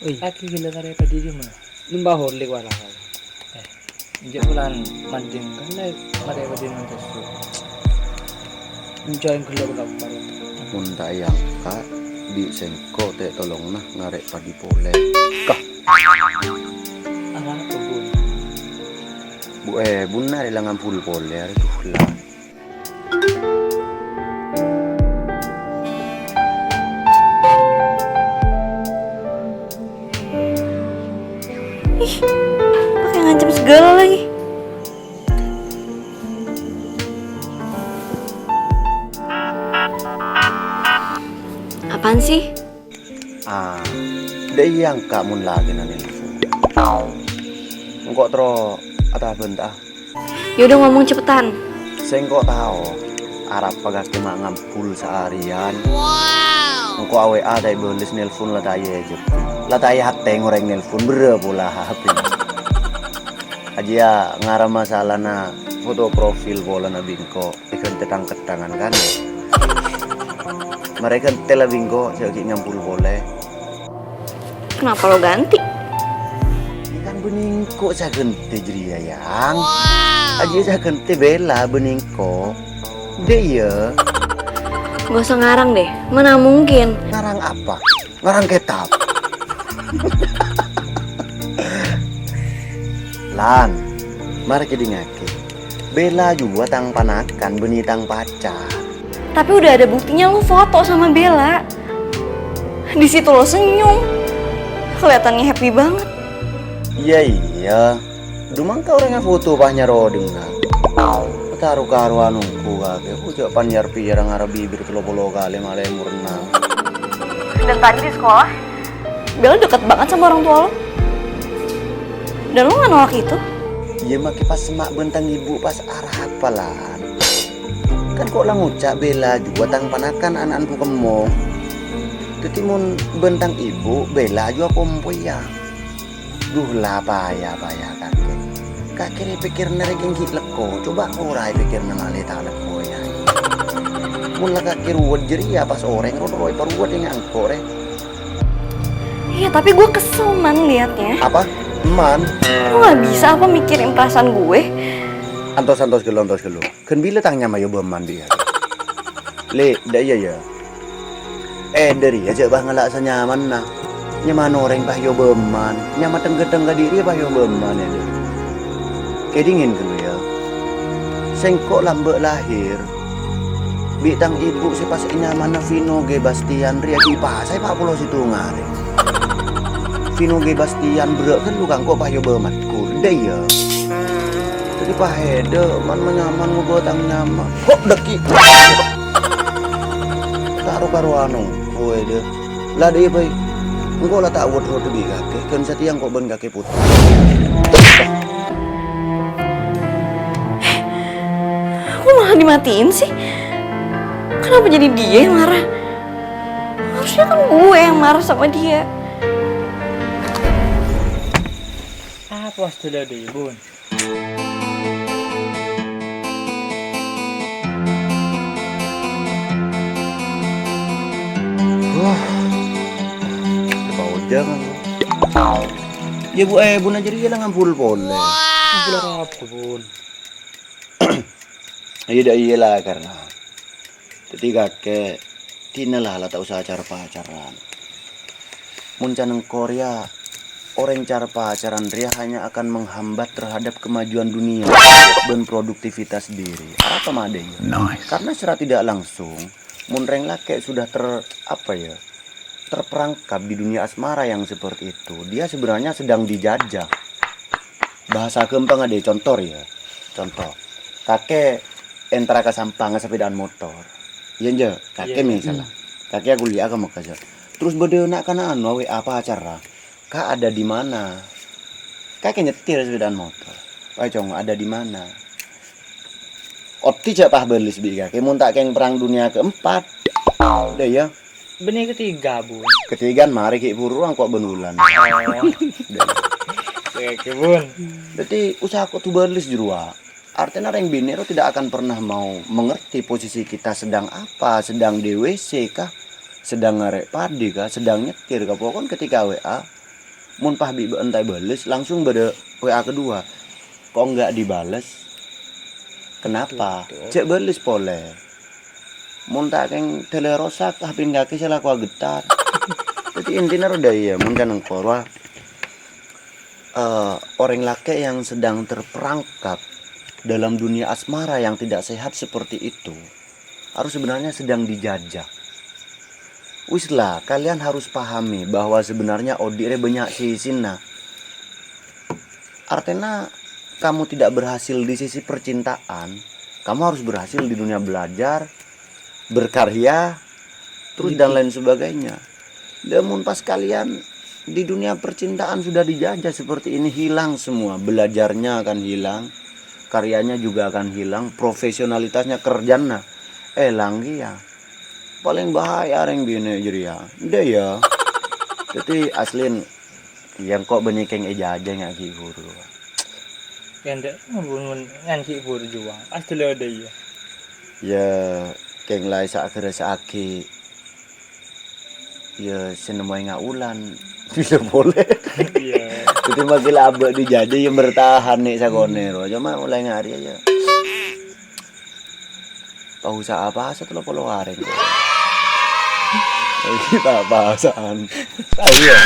Oi, Laki gila tadi pada di mana? numba horlik wala wala. Injak bulan manding kan lah mare pada nonton su. Enjoy gula gula baru. Munda yang ka di sengko te tolong nah ngarek padi pole. Kah Apa apa bun? bunna ilangan full pole ari tuh lah. Ih, pakai ngancam segala lagi. Apaan sih? Deh yang kamu lagi na nelfon. Engkau tro atau bentah? Yaudah ngomong cepetan. Sengko tahu Arab pagak kemangam full seharian. Wow. Engkau awe ada ibelis nelfon lah taya aja. Lah taya hak ngoreng nelfon pula HP. Aja ngarah masalah na foto profil bola na bingko ikan tetang ketangan kan. Mereka tela bingko sakit ngampul boleh. Kenapa lo ganti? Ikan beningko sa gente jeria yang. Aja sa gente bela beningko. Deh ya. Gak usah ngarang deh, mana mungkin. Ngarang apa? Ngarang ketap. Lan, mari kita ngake. Bela juga tang panakan benitang pacar. Tapi udah ada buktinya lo foto sama Bella. Di situ lo senyum. Kelihatannya happy banget. Iya. Dumang kau orang foto pahnya roding na. Taruh karuan nungku kake. Ujak panyar pirang arah bibir telo-polo kali malai murna. Dan tadi di sekolah, Bella deket banget sama orang tua lo. Dan lo gak nolak itu? Iya maki pas semak bentang ibu pas arah apalan. Kan kok lah ngucap Bella juga tang panakan anak-anakku kemong. Tetimun bentang ibu Bella juga pompoy ya. Duh lah payah kakek. Kakek ni pikir nereking hit leko. Coba urai pikir nama leta leko ya. Mula kakek ruwet jeria pas orang roy paruwet yang angkor Iya, tapi gue kesel man liatnya. Apa? Man? Lo gak bisa apa mikirin perasaan gue? Antos gelo. Kan bila tangnya mayo beman dia. Le, dah iya ya. Dari aja bah ngelak senyaman nah. Nyaman orang bah yo beman. Nyaman tengga diri bah yo beman ya. Kayak dingin kan ya. Sengkok lambek lahir. Bitang ibu si pas nyaman na Vino G Bastian Ria kipas saya 40 situ ngare. Vino G Bastian berak kan lu kangko bah yo bematku. Dah ya. Jadi pak hede man menyaman ngobotang nyaman. Kok deki. Taruh karuanu kowe deh. Lah deh baik. Engko lah tak wot roti kakek kan setiang kok ben kakek putih. Aku malah dimatiin sih. Kenapa jadi dia yang marah? Harusnya kan gue yang marah sama dia. Apa sudah deh bun? Wah. Lepas ujang. Ya bun aja dia lah ngampul boleh. Bulan apa bun? Iya lah karena ketika kakek tinalah lah tak usah acara pacaran. Muncaneng Korea orang cara pacaran dia hanya akan menghambat terhadap kemajuan dunia dan produktivitas diri. Apa madanya? Nice. Karena secara tidak langsung munreng laki sudah terperangkap di dunia asmara yang seperti itu. Dia sebenarnya sedang dijajah. Bahasa kempang ada contoh ya. Contoh. Kakek entra ke sampang sepedaan motor. Iya aja, kakek misalnya. Kakek kuliah kamu kerja. Terus bedenak kana anu apa acara? Kak ada di mana? Kakek nyetir sepedaan motor. Wah cong ada di mana? Opti cepah belis bi kakek mun tak keng perang dunia keempat. Deh ya. Benih ketiga bun. Ketigaan mari ki buruang kok benulan. Oke bun. Berarti usaha kok tuh belis jurua. Artinya orang binero tidak akan pernah mau mengerti posisi kita sedang apa, sedang di WC kah, sedang ngarek padi kah, sedang nyetir kah. Pokoknya ketika WA Mun pah bi entai bales langsung beda WA kedua. Kok nggak dibales? Kenapa? Cek bales pole. Mun tak keng tele rosak hapin kaki salah ku getar. Jadi intinya udah ya mun kan engkor orang laki yang sedang terperangkap dalam dunia asmara yang tidak sehat seperti itu harus sebenarnya sedang dijajah. Wis lah, kalian harus pahami bahwa sebenarnya odire banyak sisina. Artinya kamu tidak berhasil di sisi percintaan, kamu harus berhasil di dunia belajar, berkarya, terus dan lain sebagainya. Namun pas kalian di dunia percintaan sudah dijajah seperti ini, hilang semua. Belajarnya akan hilang, karyanya juga akan hilang, profesionalitasnya, kerjanya langgi ya. Paling bahaya orang bini jadi ya. Udah ya. Jadi aslin yang kok benikeng eja aja nggak guru. Yang dek ngun nganci berjuang. Asli ada ya. Ya keng lai sakit sakit. Ya senemai nggak ulan bisa boleh. Iya. Jadi makin abak dijajah yang bertahan nih sakonero. Cuma mulai ngari aja. Tahu usaha apa setelah polo wareng. Kita bahasan. Tahu ya.